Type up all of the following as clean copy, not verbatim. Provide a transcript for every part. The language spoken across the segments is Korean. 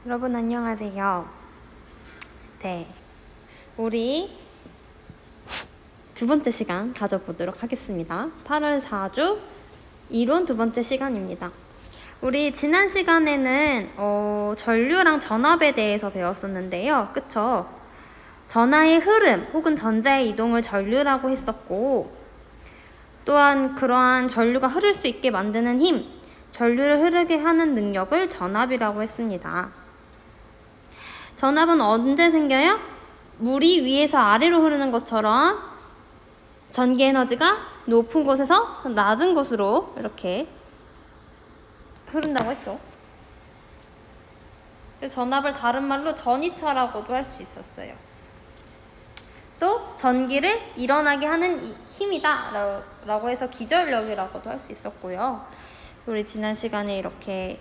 여러분 안녕하세요. 네, 우리 두 번째 시간 가져보도록 하겠습니다. 8월 4주 이론 두 번째 시간입니다. 우리 지난 시간에는 전류랑 전압에 대해서 배웠었는데요. 그쵸? 전하의 흐름 혹은 전자의 이동을 전류라고 했었고, 또한 그러한 전류가 흐를 수 있게 만드는 힘, 전류를 흐르게 하는 능력을 전압이라고 했습니다. 전압은 언제 생겨요? 물이 위에서 아래로 흐르는 것처럼 전기 에너지가 높은 곳에서 낮은 곳으로 이렇게 흐른다고 했죠. 그래서 전압을 다른 말로 전이차라고도 할 수 있었어요. 또 전기를 일어나게 하는 힘이다 라고 해서 기전력이라고도 할 수 있었고요. 우리 지난 시간에 이렇게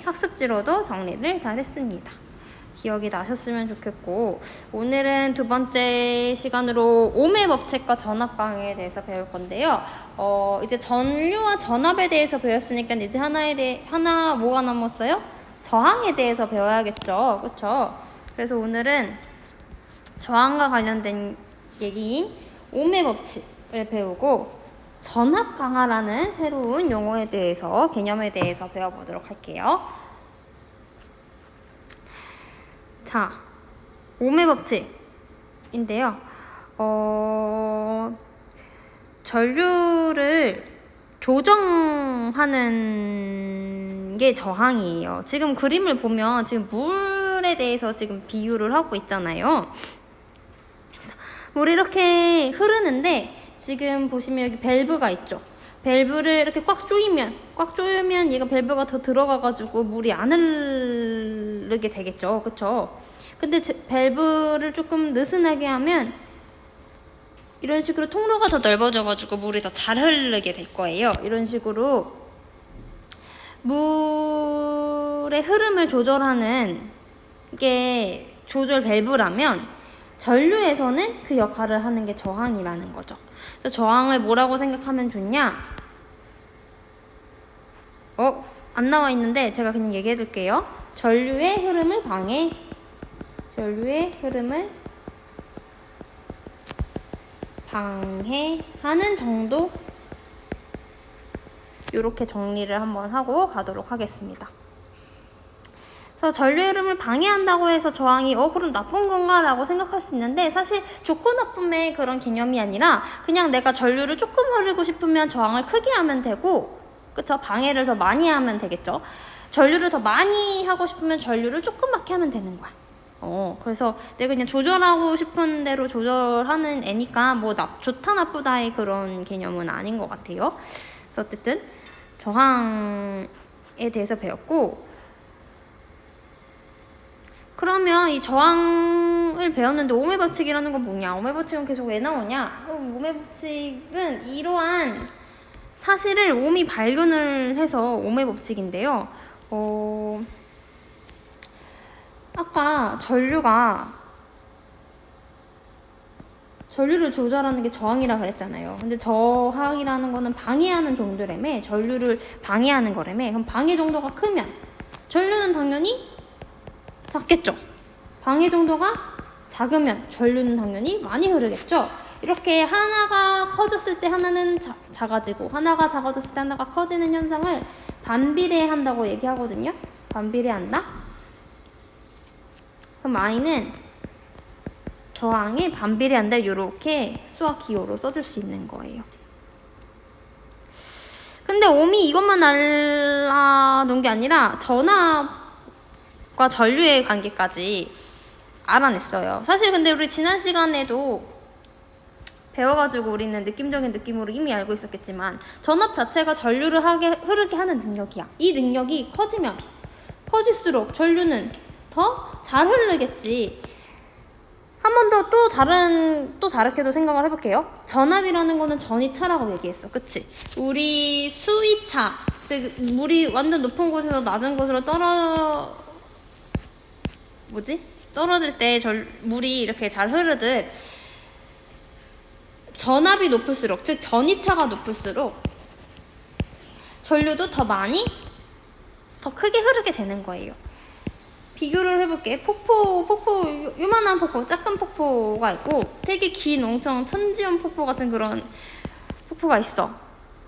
학습지로도 정리를 잘 했습니다. 기억이 나셨으면 좋겠고, 오늘은 두 번째 시간으로 ohm의 법칙과 전압 강에 대해서 배울 건데요. 이제 전류와 전압에 대해서 배웠으니까 이제 하나 뭐가 남았어요? 저항에 대해서 배워야겠죠. 그쵸? 그래서 오늘은 저항과 관련된 얘기인 ohm의 법칙을 배우고, 전압 강화라는 새로운 용어에 대해서, 개념에 대해서 배워보도록 할게요. 자, ohm의 법칙인데요. 전류를 조정하는 게 저항이에요. 지금 그림을 보면 지금 물에 대해서 지금 비유를 하고 있잖아요. 그래서 물이 이렇게 흐르는데 지금 보시면 여기 밸브가 있죠. 밸브를 이렇게 꽉 조이면 얘가 밸브가 더 들어가가지고 물이 안 흐르게 되겠죠. 그쵸? 근데 밸브를 조금 느슨하게 하면 이런 식으로 통로가 더 넓어져가지고 물이 더 잘 흐르게 될 거예요. 이런 식으로 물의 흐름을 조절하는 게 조절 밸브라면 전류에서는 그 역할을 하는 게 저항이라는 거죠. 그래서 저항을 뭐라고 생각하면 좋냐? 안 나와 있는데 제가 그냥 얘기해 줄게요. 전류의 흐름을 방해하는 정도? 이렇게 정리를 한번 하고 가도록 하겠습니다. 그래서 전류의 흐름을 방해한다고 해서 저항이 그럼 나쁜 건가? 라고 생각할 수 있는데, 사실 좋고 나쁨의 그런 개념이 아니라 그냥 내가 전류를 조금 흐르고 싶으면 저항을 크게 하면 되고, 그쵸? 방해를 더 많이 하면 되겠죠? 전류를 더 많이 하고 싶으면 전류를 조그맣게 하면 되는 거야. 그래서 내가 그냥 조절하고 싶은 대로 조절하는 애니까 뭐 좋다 나쁘다의 그런 개념은 아닌 것 같아요. 그래서 어쨌든 저항에 대해서 배웠고, 그러면 이 저항을 배웠는데 ohm의 법칙이라는 건 뭐냐? ohm의 법칙은 계속 왜 나오냐? ohm의 법칙은 이러한 사실을 ohm이 발견을 해서 ohm의 법칙인데요. 아까 전류를 조절하는 게 저항이라 그랬잖아요. 근데 저항이라는 거는 방해하는 정도라며, 전류를 방해하는 거라며. 그럼 방해 정도가 크면 전류는 당연히 작겠죠. 방해 정도가 작으면 전류는 당연히 많이 흐르겠죠. 이렇게 하나가 커졌을 때 하나는 작아지고, 하나가 작아졌을 때 하나가 커지는 현상을 반비례한다고 얘기하거든요. 반비례한다. 그럼 I는 저항에 반비례한다. 이렇게 수학 기호로 써줄 수 있는 거예요. 근데 ohm이 이것만 알아놓은 게 아니라 전압과 전류의 관계까지 알아냈어요. 사실 근데 우리 지난 시간에도 배워가지고 우리는 느낌적인 느낌으로 이미 알고 있었겠지만, 전압 자체가 전류를 흐르게 하는 능력이야. 이 능력이 커지면 커질수록 전류는 더 잘 흐르겠지. 한 번 더 또 다르게도 생각을 해볼게요. 전압이라는 거는 전이차라고 얘기했어. 그치? 우리 수위차, 즉 물이 완전 높은 곳에서 낮은 곳으로 떨어질 때 물이 이렇게 잘 흐르듯, 전압이 높을수록, 즉 전이차가 높을수록 전류도 더 많이 더 크게 흐르게 되는 거예요. 비교를 해볼게. 요만한 폭포, 작은 폭포가 있고 되게 긴 엄청 천지연 폭포 같은 그런 폭포가 있어.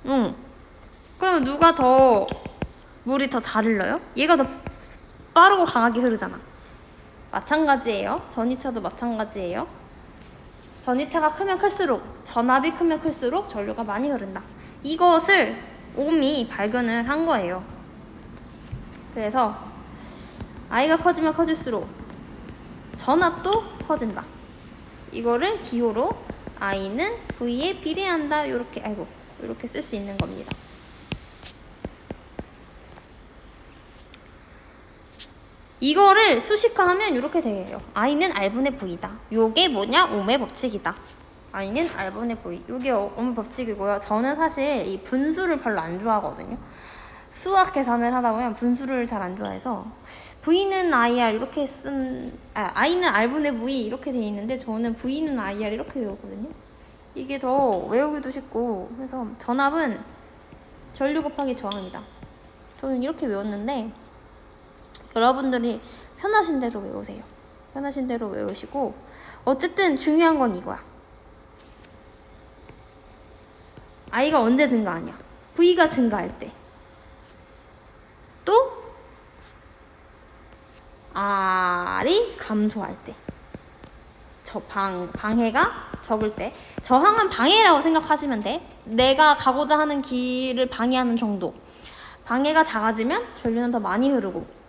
그러면 누가 더 물이 더 잘 흘러요? 얘가 더 빠르고 강하게 흐르잖아. 마찬가지예요. 전이차도 마찬가지예요. 전이차가 크면 클수록, 전압이 크면 클수록 전류가 많이 흐른다. 이것을 옴이 발견을 한 거예요. 그래서 I가 커지면 커질수록 전압도 커진다. 이거를 기호로 I는 V에 비례한다. 이렇게 쓸 수 있는 겁니다. 이거를 수식화하면 이렇게 돼요. I는 R분의 V다. 요게 뭐냐? 옴의 법칙이다. I는 R분의 V. 요게 옴의 법칙이고요. 저는 사실 이 분수를 별로 안 좋아하거든요. 수학 계산을 하다 보면 분수를 잘 안 좋아해서 V는 IR 이렇게 I는 R분의 V 이렇게 돼 있는데 저는 V는 IR 이렇게 외우거든요. 이게 더 외우기도 쉽고 해서 전압은 전류 곱하기 저항이다. 저는 이렇게 외웠는데 여러분들이 편하신 대로 외우세요. 편하신 대로 외우시고 어쨌든 중요한 건 이거야. I가 언제 증가하냐? V가 증가할 때. 또 R이 감소할 때. 방해가 적을 때. 저항은 방해라고 생각하시면 돼. 내가 가고자 하는 길을 방해하는 정도. 방해가 작아지면 전류는 더 많이 흐르고,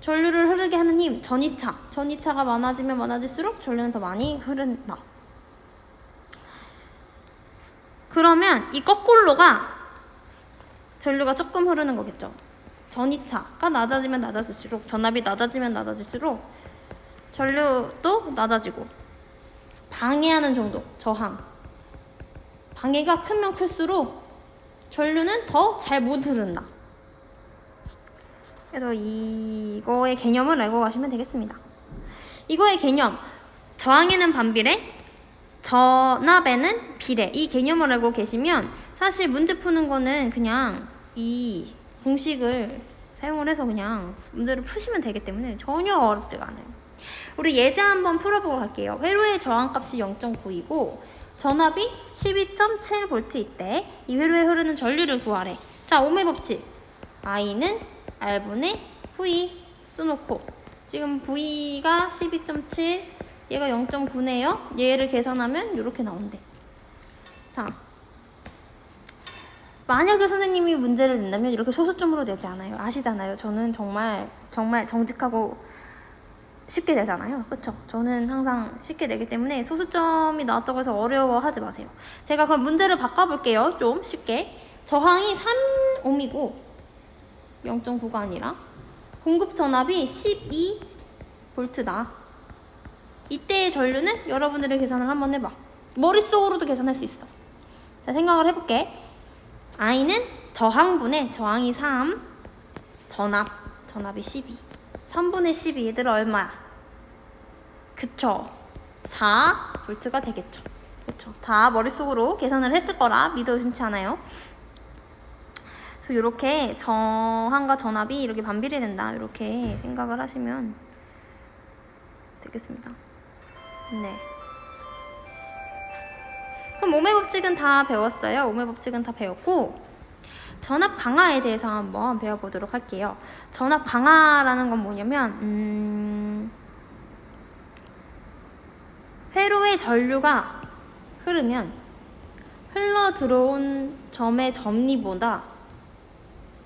전류를 흐르게 하는 힘, 전이차가 많아지면 많아질수록 전류는 더 많이 흐른다. 그러면 이 거꾸로가 전류가 조금 흐르는 거겠죠. 전이차가 낮아지면 낮아질수록, 전압이 낮아지면 낮아질수록 전류도 낮아지고, 방해하는 정도, 저항, 방해가 크면 클수록 전류는 더 잘 못 흐른다. 그래서 이거의 개념을 알고 가시면 되겠습니다. 이거의 개념, 저항에는 반비례, 전압에는 비례. 이 개념을 알고 계시면 사실 문제 푸는 거는 그냥 이 공식을 사용을 해서 그냥 문제를 푸시면 되기 때문에 전혀 어렵지가 않아요. 우리 예제 한번 풀어보고 갈게요. 회로의 저항값이 0.9이고 전압이 12.7V 이때 이 회로에 흐르는 전류를 구하래. 자, 옴의 법칙. I는 R분의 V 써놓고 지금 V가 12.7, 얘가 0.9네요. 얘를 계산하면 이렇게 나온대. 자, 만약에 선생님이 문제를 낸다면 이렇게 소수점으로 내지 않아요. 아시잖아요. 저는 정말 정직하고 쉽게 내잖아요. 그쵸? 저는 항상 쉽게 내기 때문에 소수점이 나왔다고 해서 어려워하지 마세요. 제가 그럼 문제를 바꿔볼게요. 좀 쉽게. 저항이 3옴이고 0.9가 아니라 공급 전압이 12V다. 이때의 전류는 여러분들의 계산을 한번 해봐. 머릿속으로도 계산할 수 있어. 자, 생각을 해볼게. I는 저항분의 저항이 3, 전압이 12. 3분의 12 얘들아 얼마야? 그쵸? 4V가 되겠죠. 그쵸? 다 머릿속으로 계산을 했을 거라 믿어도 괜찮지 않아요? 그래서 이렇게 저항과 전압이 이렇게 반비례 된다. 이렇게 생각을 하시면 되겠습니다. 네. 그럼 옴의 법칙은 다 배웠어요. 옴의 법칙은 다 배웠고 전압 강화에 대해서 한번 배워보도록 할게요. 전압 강화라는 건 뭐냐면 회로의 전류가 흐르면 흘러 들어온 점의 점리보다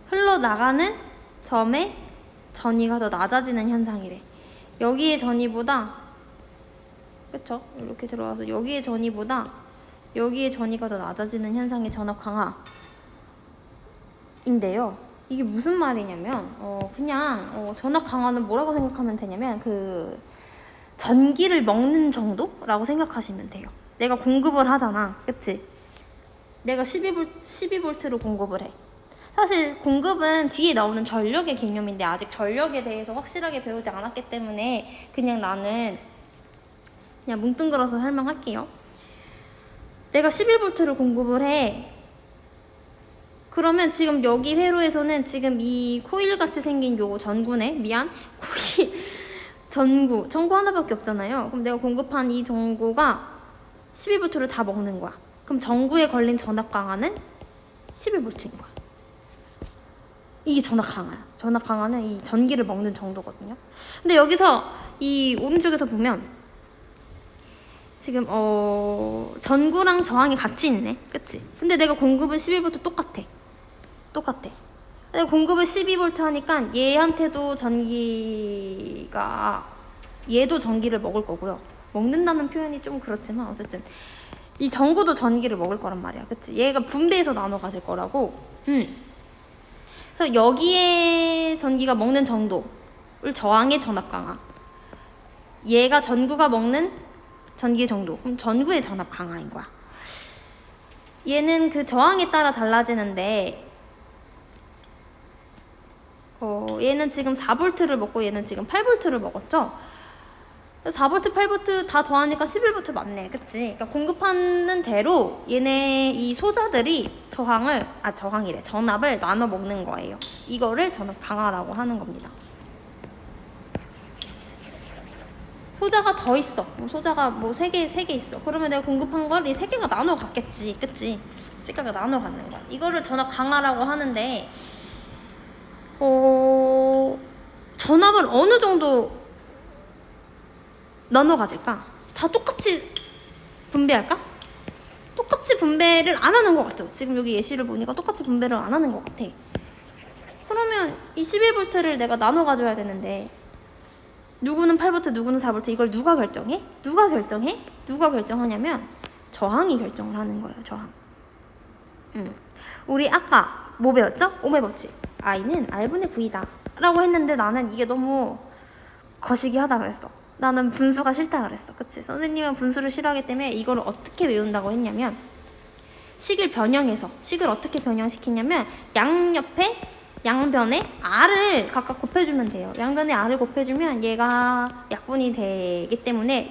흘러나가는 점의 전이가 더 낮아지는 현상이래. 여기의 전이보다, 그쵸? 이렇게 들어와서 여기의 전이보다 여기의 전이가 더 낮아지는 현상이 전압 강화인데요. 이게 무슨 말이냐면 그냥 전압 강화는 뭐라고 생각하면 되냐면 그 전기를 먹는 정도라고 생각하시면 돼요. 내가 공급을 하잖아. 그치? 내가 12V로 공급을 해. 사실 공급은 뒤에 나오는 전력의 개념인데 아직 전력에 대해서 확실하게 배우지 않았기 때문에 그냥 나는 그냥 뭉뚱그려서 설명할게요. 내가 11V를 공급을 해. 그러면 지금 여기 회로에서는 지금 이 코일 같이 생긴 요거 전구네. 미안. 코일 전구 하나밖에 없잖아요. 그럼 내가 공급한 이 전구가 12V를 다 먹는 거야. 그럼 전구에 걸린 전압 강하는 11V인 거야. 이게 전압 강하야. 전압 강하는 이 전기를 먹는 정도거든요. 근데 여기서 이 오른쪽에서 보면 지금 전구랑 저항이 같이 있네. 그치? 근데 내가 공급은 11V 똑같아. 내가 공급을 12V 하니까 얘한테도 전기가 얘도 전기를 먹을 거고요. 먹는다는 표현이 좀 그렇지만 어쨌든 이 전구도 전기를 먹을 거란 말이야. 그치? 얘가 분배해서 나눠 가질 거라고. 그래서 여기에 전기가 먹는 정도를 저항의 전압 강하. 얘가 전구가 먹는 전기 정도. 그럼 전구의 전압 강하인 거야. 얘는 그 저항에 따라 달라지는데 얘는 지금 4V를 먹고 얘는 지금 8V를 먹었죠? 4V, 8V 다 더하니까 11V 맞네. 그치? 그러니까 공급하는 대로 얘네 이 소자들이 전압을 나눠 먹는 거예요. 이거를 전압 강하라고 하는 겁니다. 소자가 더 있어. 소자가 3개 있어. 그러면 내가 공급한 걸 이 3개가 나눠 갔겠지. 그치? 3개가 나눠 갖는 거야. 이거를 전압 강하라고 하는데 전압을 어느 정도 나눠 가질까? 다 똑같이 분배할까? 똑같이 분배를 안 하는 것 같죠? 지금 여기 예시를 보니까 똑같이 분배를 안 하는 것 같아. 그러면 이 11V를 내가 나눠 가져야 되는데 누구는 8V, 누구는 4V 이걸 누가 결정해? 누가 결정하냐면 저항이 결정을 하는 거예요. 저항. 우리 아까 뭐 배웠죠? 오hm 법칙. I는 R분의 V다 라고 했는데 나는 이게 너무 거시기 하다 그랬어. 나는 분수가 싫다 그랬어. 그치? 선생님은 분수를 싫어하기 때문에 이걸 어떻게 외운다고 했냐면 식을 어떻게 변형시키냐면 양변에 R을 각각 곱해주면 돼요. 양변에 R을 곱해주면 얘가 약분이 되기 때문에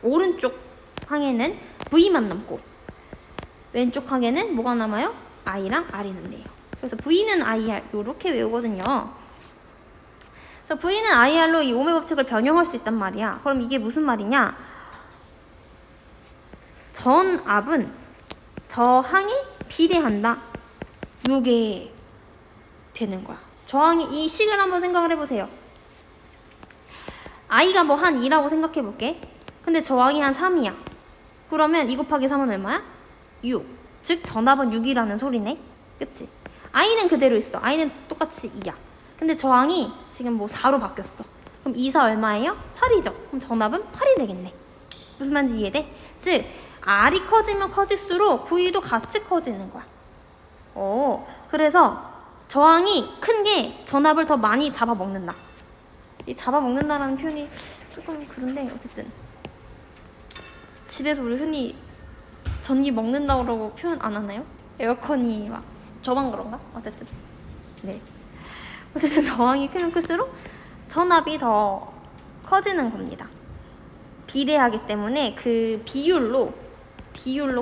오른쪽 항에는 V만 남고 왼쪽 항에는 뭐가 남아요? I랑 R이 남네요. 그래서 V는 IR 이렇게 외우거든요. 그래서 V는 IR로 이 오hm 법칙을 변형할 수 있단 말이야. 그럼 이게 무슨 말이냐? 전압은 저항에 비례한다. 이게 되는 거야. 저항이 이 식을 한번 생각을 해보세요. I가 뭐 한 2라고 생각해 볼게. 근데 저항이 한 3이야. 그러면 2 곱하기 3은 얼마야? 6. 즉 전압은 6이라는 소리네. 그치? I는 그대로 있어. I는 똑같이 2야. 근데 저항이 지금 뭐 4로 바뀌었어. 그럼 2, 4 얼마예요? 8이죠. 그럼 전압은 8이 되겠네. 무슨 말인지 이해돼? 즉 R이 커지면 커질수록 V도 같이 커지는 거야. 그래서 저항이 큰 게 전압을 더 많이 잡아먹는다. 이 잡아먹는다라는 표현이 조금 그런데 어쨌든 집에서 우리 흔히 전기 먹는다고 그러고 표현 안 하나요? 에어컨이 막 저만 그런가? 어쨌든 네. 어쨌든 저항이 크면 클수록 전압이 더 커지는 겁니다. 비례하기 때문에 그 비율로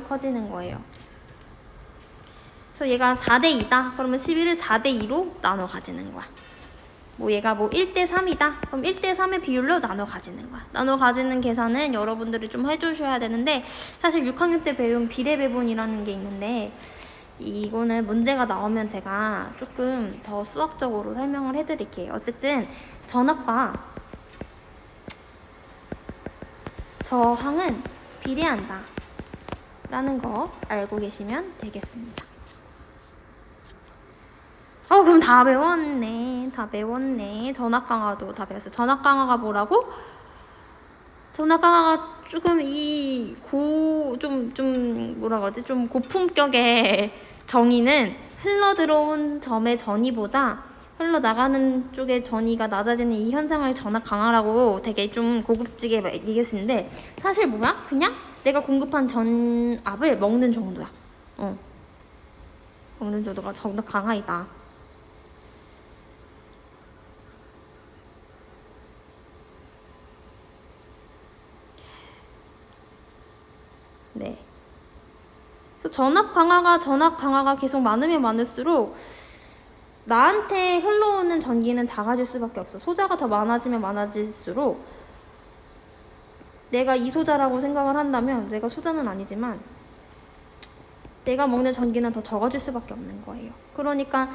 커지는 거예요. 그래서 얘가 4대2다. 그러면 11을 4대2로 나눠 가지는 거야. 뭐 얘가 뭐 1대3이다. 그럼 1대3의 비율로 나눠 가지는 거야. 나눠 가지는 계산은 여러분들이 좀 해주셔야 되는데 사실 6학년 때 배운 비례 배분이라는 게 있는데 이거는 문제가 나오면 제가 조금 더 수학적으로 설명을 해드릴게요. 어쨌든 전압과 저항은 비례한다 라는 거 알고 계시면 되겠습니다. 그럼 다 배웠네. 전압 강화도 다 배웠어요. 전압 강화가 뭐라고? 전압 강화가 조금 좀 고품격의 정의는 흘러들어온 점의 전위보다 흘러나가는 쪽의 전위가 낮아지는 이 현상을 전압 강화라고 되게 좀 고급지게 얘기했는데 사실 뭐야? 그냥 내가 공급한 전압을 먹는 정도야. 먹는 정도가 전압 강화이다. 네. 그래서 전압 강화가 계속 많으면 많을수록 나한테 흘러오는 전기는 작아질 수밖에 없어. 소자가 더 많아지면 많아질수록 내가 이소자라고 생각을 한다면, 내가 소자는 아니지만 내가 먹는 전기는 더 적어질 수밖에 없는 거예요. 그러니까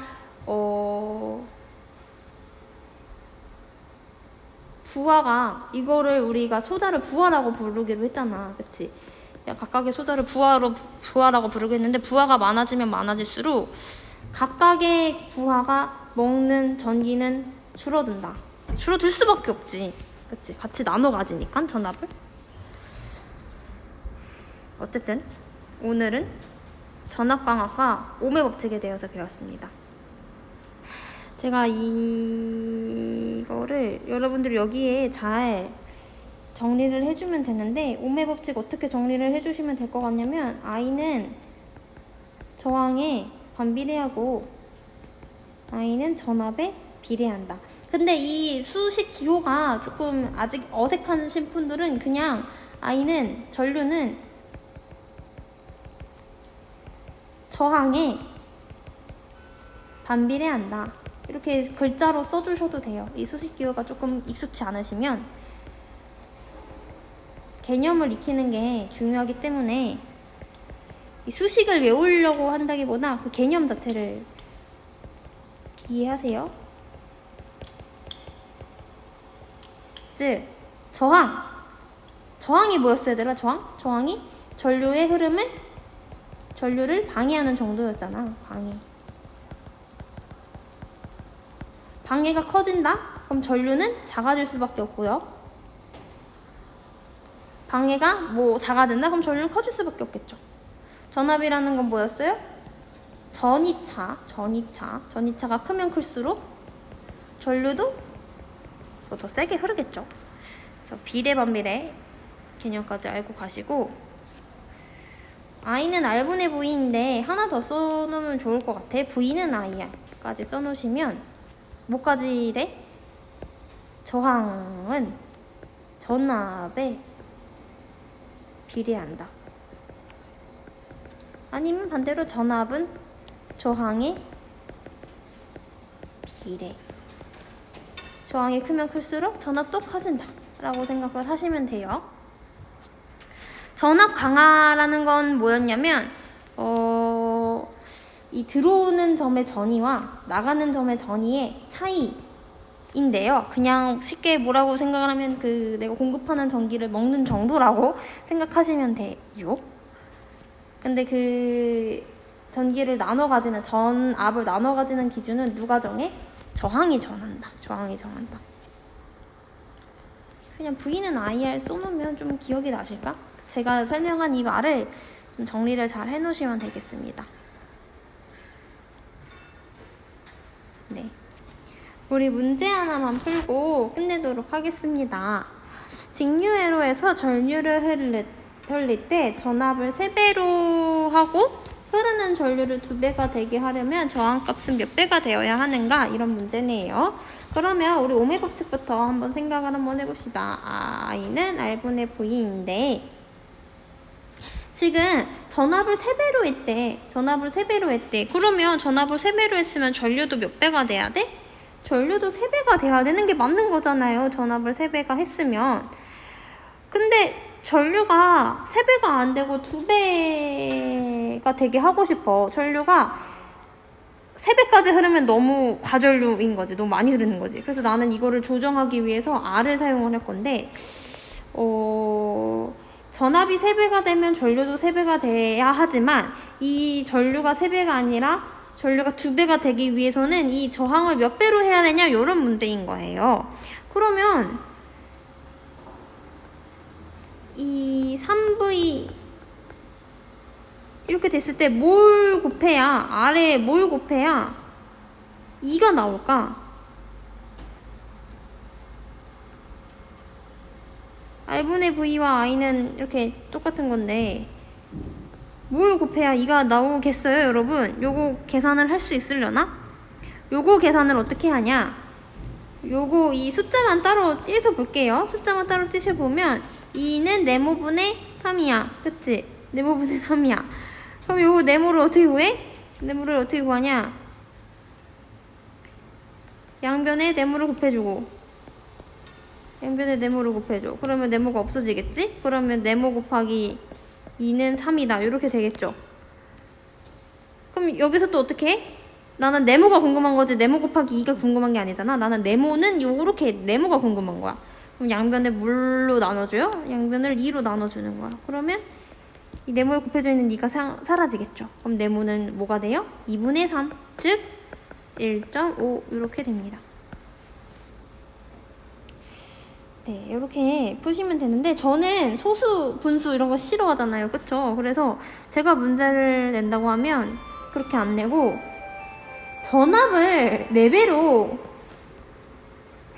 부하가, 이거를 우리가 소자를 부하라고 부르기로 했잖아, 그치? 각각의 소자를 부하라고 부르고 했는데, 부하가 많아지면 많아질수록 각각의 부하가 먹는 전기는 줄어든다. 줄어들 수밖에 없지, 그치? 같이 나눠 가지니까 전압을. 어쨌든 오늘은 전압광학과 오음의 법칙에 대해서 배웠습니다. 제가 이거를 여러분들 여기에 잘 정리를 해주면 되는데, 오음의 법칙 어떻게 정리를 해주시면 될 것 같냐면, I는 저항에 반비례하고 I는 전압에 비례한다. 근데 이 수식 기호가 조금 아직 어색하신 분들은 그냥 전류는 저항에 반비례한다, 이렇게 글자로 써주셔도 돼요. 이 수식 기호가 조금 익숙치 않으시면, 개념을 익히는 게 중요하기 때문에 이 수식을 외우려고 한다기보다 그 개념 자체를 이해하세요. 즉, 저항이 뭐였어야 되나? 저항이 전류의 전류를 방해하는 정도였잖아. 방해가 커진다? 그럼 전류는 작아질 수밖에 없고요. 방해가 작아진다? 그럼 전류는 커질 수밖에 없겠죠. 전압이라는 건 뭐였어요? 전이차가 크면 클수록 전류도 더 세게 흐르겠죠. 그래서 비례 반비례 개념까지 알고 가시고, I는 R분의 V인데 하나 더 써놓으면 좋을 것 같아. V는 IR까지 써놓으시면 뭐까지 돼? 저항은 전압에 비례한다. 아니면 반대로 전압은 저항에 비례. 저항이 크면 클수록 전압도 커진다 라고 생각을 하시면 돼요. 전압 강화라는 건 뭐였냐면, 이 들어오는 점의 전이와 나가는 점의 전이의 차이인데요. 그냥 쉽게 뭐라고 생각을 하면 내가 공급하는 전기를 먹는 정도라고 생각하시면 돼요. 근데 전기를 전압을 나눠 가지는 기준은 누가 정해? 저항이 정한다. 그냥 V는 IR 써놓으면 좀 기억이 나실까? 제가 설명한 이 말을 정리를 잘 해놓으시면 되겠습니다. 네, 우리 문제 하나만 풀고 끝내도록 하겠습니다. 직류회로에서 전류를 흘릴 때 전압을 3배로 하고 흐르는 전류를 2배가 되게 하려면 저항값은 몇 배가 되어야 하는가? 이런 문제네요. 그러면 우리 오음의 법칙부터 한번 생각을 한번 해봅시다. I는 R분의 V인데, 지금 전압을 3배로 했대. 그러면 전압을 3배로 했으면 전류도 몇 배가 돼야 돼? 전류도 3배가 돼야 되는 게 맞는 거잖아요. 전압을 3배가 했으면. 근데 전류가 3배가 안 되고 2배가 되게 하고 싶어. 전류가 3배까지 흐르면 너무 과전류인 거지. 너무 많이 흐르는 거지. 그래서 나는 이거를 조정하기 위해서 R을 사용을 할 건데, 전압이 3배가 되면 전류도 3배가 돼야 하지만, 이 전류가 3배가 아니라 전류가 2배가 되기 위해서는 이 저항을 몇 배로 해야 되냐? 이런 문제인 거예요. 그러면 이 3V 이렇게 됐을 때 뭘 곱해야, R에 뭘 곱해야 2가 나올까? R분의 V와 I는 이렇게 똑같은 건데 뭘 곱해야 2가 나오겠어요, 여러분? 요거 계산을 할 수 있으려나? 요거 계산을 어떻게 하냐? 이 숫자만 따로 떼서 볼게요. 숫자만 따로 떼셔보면 2는 네모분의 3이야. 그치? 네모분의 3이야. 그럼 요거 네모를 어떻게 구해? 네모를 어떻게 구하냐? 양변에 네모를 곱해주고 양변에 네모를 곱해줘. 그러면 네모가 없어지겠지? 그러면 네모 곱하기 2는 3이다. 이렇게 되겠죠? 그럼 여기서 또 어떻게 해? 나는 네모가 궁금한 거지 네모 곱하기 2가 궁금한 게 아니잖아. 나는 네모는 요렇게 네모가 궁금한 거야. 그럼 양변을 뭘로 나눠줘요? 양변을 2로 나눠주는 거야. 그러면 이 네모에 곱해져 있는 2가 사라지겠죠. 그럼 네모는 뭐가 돼요? 2분의 3, 즉 1.5 이렇게 됩니다. 네, 이렇게 푸시면 되는데 저는 소수, 분수 이런 거 싫어하잖아요. 그쵸? 그래서 제가 문제를 낸다고 하면 그렇게 안 내고 전압을 4배로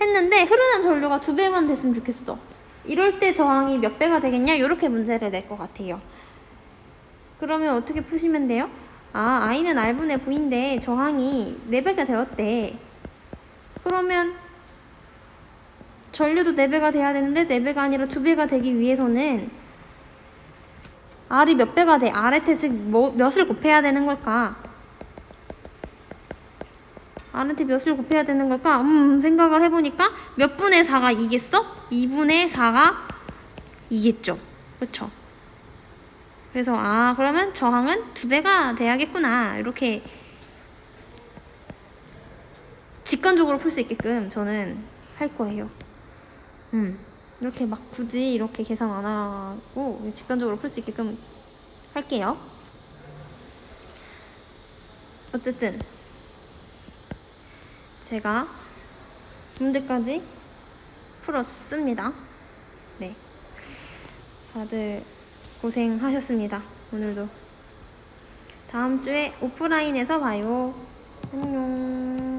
했는데 흐르는 전류가 2배만 됐으면 좋겠어. 이럴 때 저항이 몇 배가 되겠냐? 이렇게 문제를 낼 것 같아요. 그러면 어떻게 푸시면 돼요? 아, I는 R분의 V인데 저항이 4배가 되었대. 그러면 전류도 4배가 돼야 되는데 4배가 아니라 2배가 되기 위해서는 R이 몇 배가 돼? R한테 즉 몇을 곱해야 되는 걸까? R한테 몇을 곱해야 되는 걸까? 생각을 해보니까 몇 분의 4가 2겠어? 2분의 4가 2겠죠. 그쵸? 그래서 그러면 저항은 2배가 돼야겠구나. 이렇게 직관적으로 풀 수 있게끔 저는 할 거예요. 이렇게 막 굳이 이렇게 계산 안 하고 직관적으로 풀 수 있게끔 할게요. 어쨌든 제가 문제까지 풀었습니다. 네, 다들 고생하셨습니다. 오늘도 다음 주에 오프라인에서 봐요. 안녕.